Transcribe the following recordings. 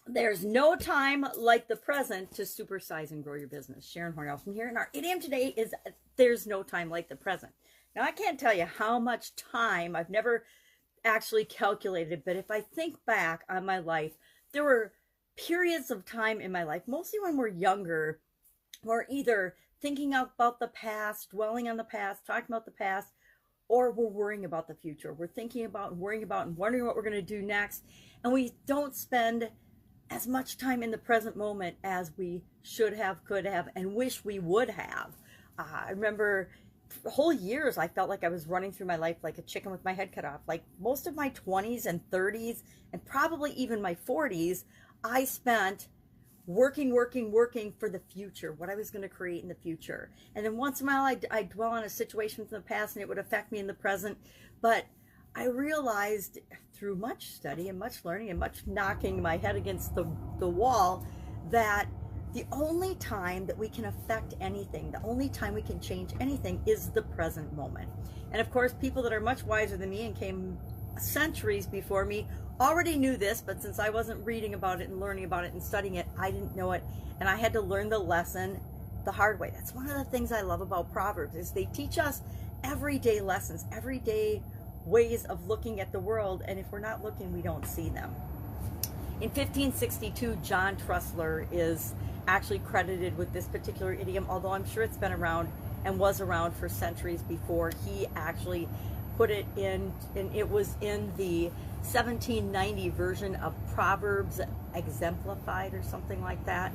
There's no time like the present to supersize and grow your business. Sharon Horne-Ellstrom here, and our idiom today is there's no time like the present. Now, I can't tell you how much time, I've never actually calculated, but if I think back on my life, there were periods of time in my life, mostly when we're younger, we're either thinking about the past, dwelling on the past, talking about the past, or we're worrying about the future. We're thinking about and worrying about and wondering what we're going to do next, and we don't spend as much time in the present moment as we should have, could have, and wish we would have. I remember whole years I felt like I was running through my life like a chicken with my head cut off. Like most of my 20s and 30s and probably even my 40s, I spent working for the future, what I was going to create in the future. And then once in a while I'd dwell on a situation from the past and it would affect me in the present. But I realized through much study and much learning and much knocking my head against the wall that the only time that we can affect anything, the only time we can change anything is the present moment. And of course, people that are much wiser than me and came centuries before me already knew this, but since I wasn't reading about it and learning about it and studying it, I didn't know it. And I had to learn the lesson the hard way. That's one of the things I love about Proverbs is they teach us everyday lessons, everyday ways of looking at the world, and if we're not looking, we don't see them. In 1562, John Trussler is actually credited with this particular idiom, although I'm sure it's been around and was around for centuries before. He actually put it in, and it was in the 1790 version of Proverbs Exemplified or something like that.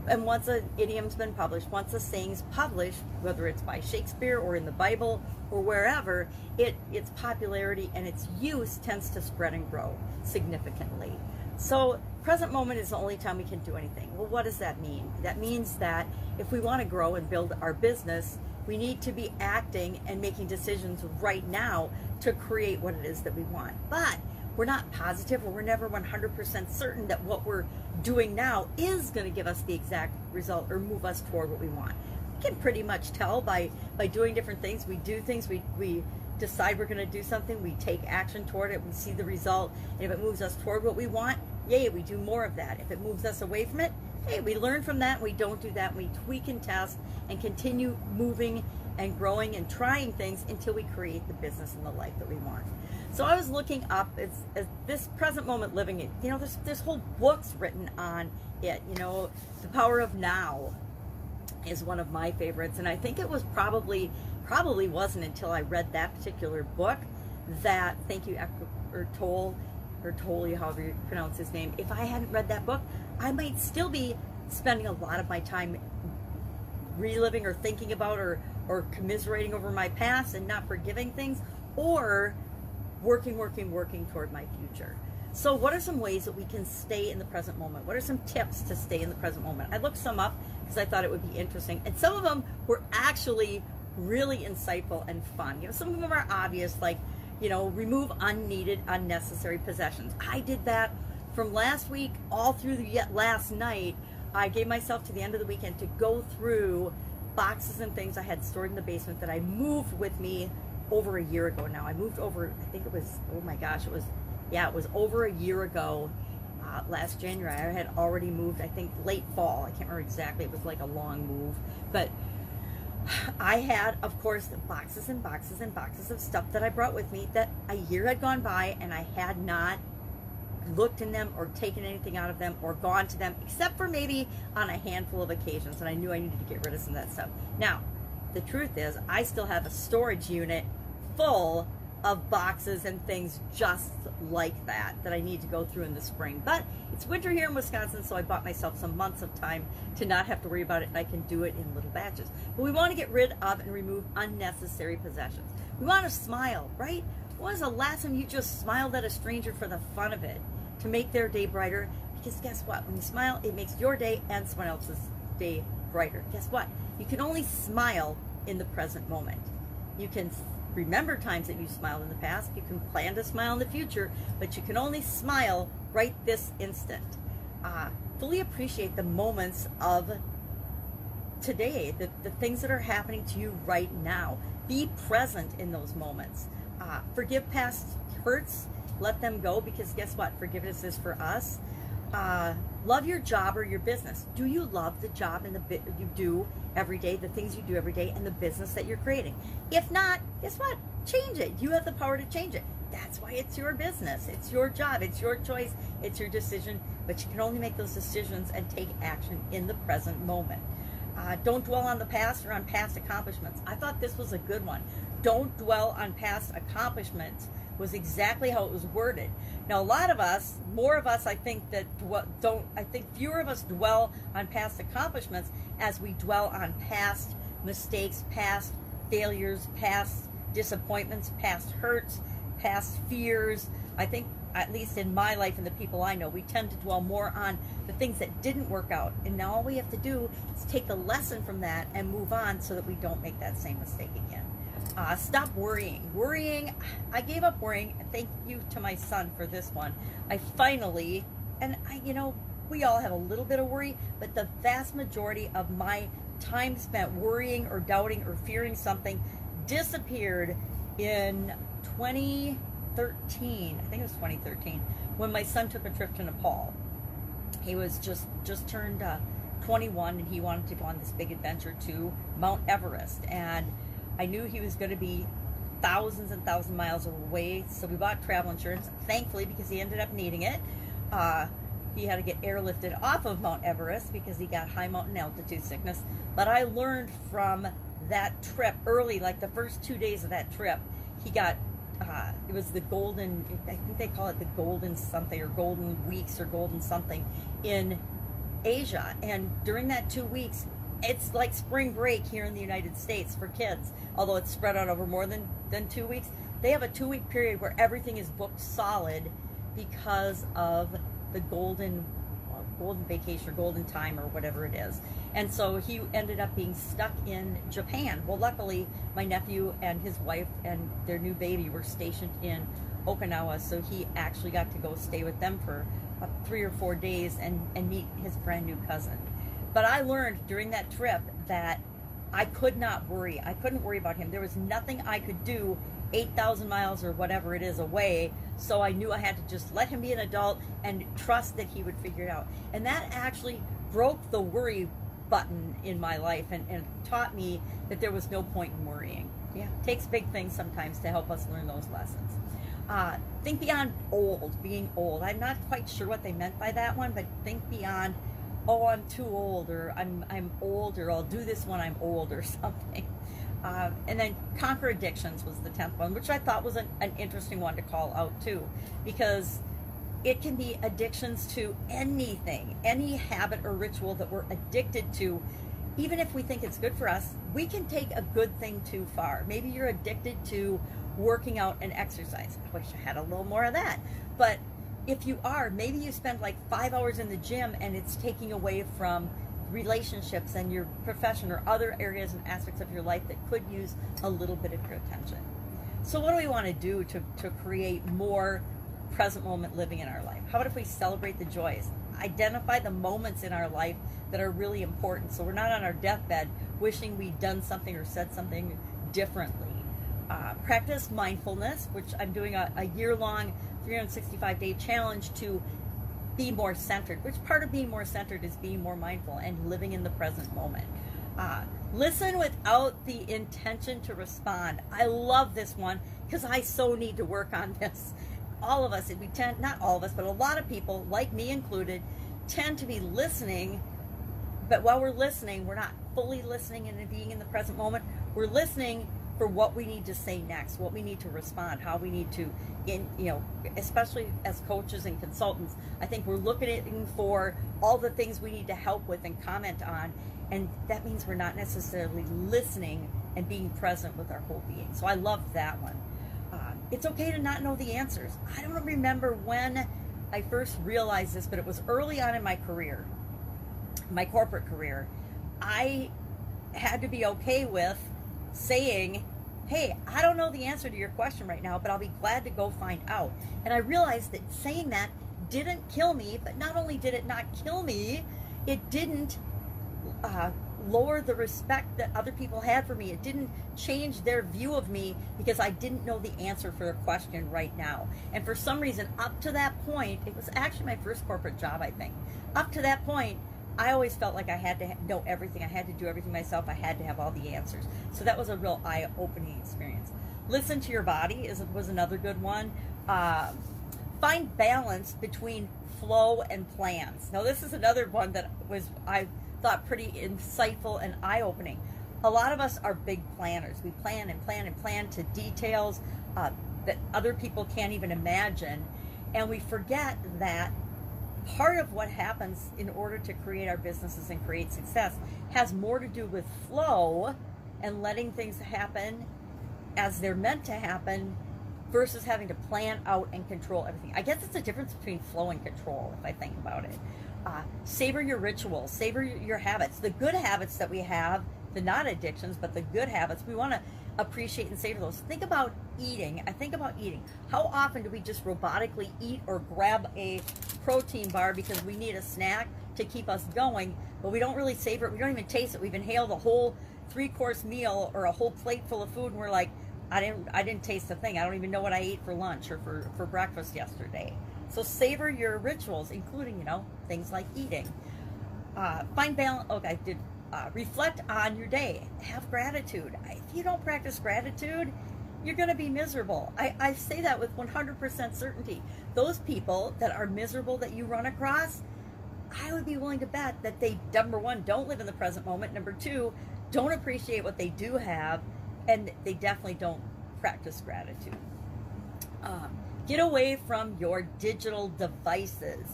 And once an idiom's been published, once a saying's published, whether it's by Shakespeare or in the Bible or wherever, its popularity and its use tends to spread and grow significantly. So present moment is the only time we can do anything. Well, what does that mean? That means that if we want to grow and build our business, we need to be acting and making decisions right now to create what it is that we want. But we're not positive, or we're never 100% certain that what we're doing now is going to give us the exact result or move us toward what we want. We can pretty much tell by doing different things. We do things, we decide we're going to do something, we take action toward it, we see the result, and if it moves us toward what we want, yay, we do more of that. If it moves us away from it, hey, we learn from that, we don't do that, we tweak and test and continue moving and growing and trying things until we create the business and the life that we want. So I was looking up as this present moment living, you know, there's whole books written on it. You know, The Power of Now is one of my favorites, and I think it was probably wasn't until I read that particular book that, thank you, Tolle, however you pronounce his name, if I hadn't read that book, I might still be spending a lot of my time reliving or thinking about or commiserating over my past and not forgiving things, or working toward my future. So what are some ways that we can stay in the present moment? What are some tips to stay in the present moment? I looked some up because I thought it would be interesting, and some of them were actually really insightful and fun. You know, some of them are obvious, like, you know, remove unneeded, unnecessary possessions. I did that from last week all through last night. I gave myself to the end of the weekend to go through boxes and things I had stored in the basement that I moved with me over a year ago now. I moved over, I think it was, oh my gosh, it was over a year ago. Last January, I had already moved, I think late fall. I can't remember exactly. It was like a long move. But I had, of course, boxes and boxes and boxes of stuff that I brought with me that a year had gone by and I had not looked in them or taken anything out of them or gone to them, except for maybe on a handful of occasions, and I knew I needed to get rid of some of that stuff. Now, the truth is, I still have a storage unit full of boxes and things just like that I need to go through in the spring. But it's winter here in Wisconsin, so I bought myself some months of time to not have to worry about it, and I can do it in little batches. But we want to get rid of and remove unnecessary possessions. We want to smile, right? When was the last time you just smiled at a stranger for the fun of it, to make their day brighter? Because guess what? When you smile, it makes your day and someone else's day brighter. Guess what? You can only smile in the present moment. You can remember times that you smiled in the past. You can plan to smile in the future, but you can only smile right this instant. Fully appreciate the moments of today, the things that are happening to you right now. Be present in those moments. Forgive past hurts. Let them go, because guess what? Forgiveness is for us. love your job or your business. Do you love the job and the bit you do every day, the things you do every day, and the business that you're creating? If not, guess what? Change it. You have the power to change it. That's why it's your business. It's your job. It's your choice. It's your decision. But you can only make those decisions and take action in the present moment. Don't dwell on the past or on past accomplishments. I thought this was a good one. Don't dwell on past accomplishments was exactly how it was worded. Now, a lot of us, more of us, I think that fewer of us dwell on past accomplishments as we dwell on past mistakes, past failures, past disappointments, past hurts, past fears. I think, at least in my life and the people I know, we tend to dwell more on the things that didn't work out. And now all we have to do is take the lesson from that and move on so that we don't make that same mistake again. Stop worrying. Worrying, I gave up worrying. Thank you to my son for this one. I finally, we all have a little bit of worry, but the vast majority of my time spent worrying or doubting or fearing something disappeared in 2013. I think it was 2013 when my son took a trip to Nepal. He was just turned 21, and he wanted to go on this big adventure to Mount Everest, and I knew he was going to be thousands and thousands of miles away, so we bought travel insurance, thankfully, because he ended up needing it. He had to get airlifted off of Mount Everest because he got high mountain altitude sickness. But I learned from that trip early, like the first 2 days of that trip, he got, it was the golden, I think they call it the golden something, or golden weeks, or golden something in Asia. And during that 2 weeks, it's like spring break here in the United States for kids, although it's spread out over more than 2 weeks. They have a 2-week period where everything is booked solid because of the golden vacation or golden time or whatever it is. And so he ended up being stuck in Japan. Well, luckily, my nephew and his wife and their new baby were stationed in Okinawa, so he actually got to go stay with them for 3 or 4 days and meet his brand new cousin. But I learned during that trip that I could not worry. I couldn't worry about him. There was nothing I could do 8,000 miles or whatever it is away. So I knew I had to just let him be an adult and trust that he would figure it out. And that actually broke the worry button in my life and taught me that there was no point in worrying. Yeah, it takes big things sometimes to help us learn those lessons. Think beyond being old. I'm not quite sure what they meant by that one, but think beyond, oh, I'm too old, or I'm old, or I'll do this when I'm old, or something. And then conquer addictions was the 10th one, which I thought was an interesting one to call out too, because it can be addictions to anything, any habit or ritual that we're addicted to. Even if we think it's good for us, we can take a good thing too far. Maybe you're addicted to working out and exercise. I wish I had a little more of that. But if you are, maybe you spend like 5 hours in the gym and it's taking away from relationships and your profession or other areas and aspects of your life that could use a little bit of your attention. So what do we want to do to create more present moment living in our life? How about if we celebrate the joys? Identify the moments in our life that are really important, so we're not on our deathbed wishing we'd done something or said something differently. Practice mindfulness, which I'm doing a year-long 365-day challenge to be more centered, which part of being more centered is being more mindful and living in the present moment. Listen without the intention to respond. I love this one because I so need to work on this. All of us, not all of us, but a lot of people, like me included, tend to be listening, but while we're listening, we're not fully listening and being in the present moment. We're listening for what we need to say next, what we need to respond, how we need to, especially as coaches and consultants, I think we're looking for all the things we need to help with and comment on, and that means we're not necessarily listening and being present with our whole being. So I love that one. It's okay to not know the answers. I don't remember when I first realized this, but it was early on in my career, my corporate career. I had to be okay with saying, hey, I don't know the answer to your question right now, but I'll be glad to go find out. And I realized that saying that didn't kill me, but not only did it not kill me, it didn't lower the respect that other people had for me. It didn't change their view of me because I didn't know the answer for their question right now. And for some reason, up to that point, it was actually my first corporate job, I think. Up to that point, I always felt like I had to know everything. I had to do everything myself. I had to have all the answers. So that was a real eye-opening experience. Listen to your body was another good one. Find balance between flow and plans. Now, this is another one that I thought pretty insightful and eye-opening. A lot of us are big planners. We plan and plan and plan to details that other people can't even imagine. And we forget that part of what happens in order to create our businesses and create success has more to do with flow and letting things happen as they're meant to happen versus having to plan out and control everything. I guess it's a difference between flow and control if I think about it. Savor your rituals, savor your habits, the good habits that we have, the not addictions, but the good habits. We want to appreciate and savor those. Think about eating. I think about eating. How often do we just robotically eat or grab a protein bar because we need a snack to keep us going, but we don't really savor it. We don't even taste it. We've inhaled a whole 3-course meal or a whole plate full of food, and we're like, I didn't taste a thing. I don't even know what I ate for lunch or for breakfast yesterday. So savor your rituals, including, things like eating. Find balance. Okay, reflect on your day. Have gratitude. If you don't practice gratitude, you're going to be miserable. I say that with 100% certainty. Those people that are miserable that you run across, I would be willing to bet that they, number one, don't live in the present moment. Number two, don't appreciate what they do have. And they definitely don't practice gratitude. Get away from your digital devices.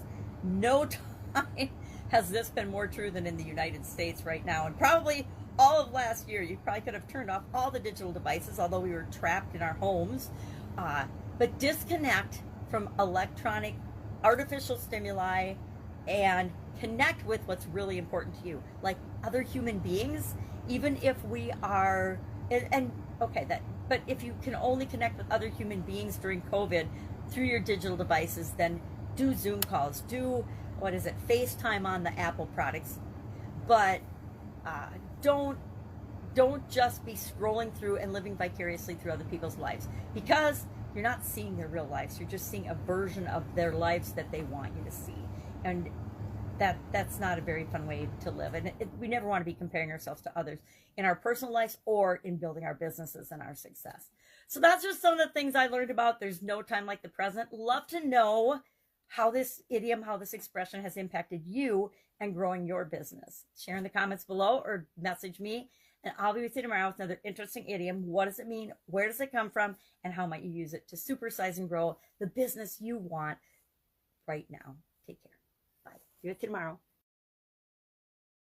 No time has this been more true than in the United States right now. And probably all of last year, you probably could have turned off all the digital devices, although we were trapped in our homes. But disconnect from electronic, artificial stimuli and connect with what's really important to you, like other human beings, even if we are... but if you can only connect with other human beings during COVID through your digital devices, then do Zoom calls, do, FaceTime on the Apple products. But don't just be scrolling through and living vicariously through other people's lives, because you're not seeing their real lives. You're just seeing a version of their lives that they want you to see. And that's not a very fun way to live. And we never want to be comparing ourselves to others in our personal lives or in building our businesses and our success. So that's just some of the things I learned about There's No Time Like the Present. Love to know how this idiom, how this expression has impacted you and growing your business. Share in the comments below or message me, and I'll be with you tomorrow with another interesting idiom. What does it mean? Where does it come from? And how might you use it to supersize and grow the business you want right now? Take care. Bye. See you tomorrow.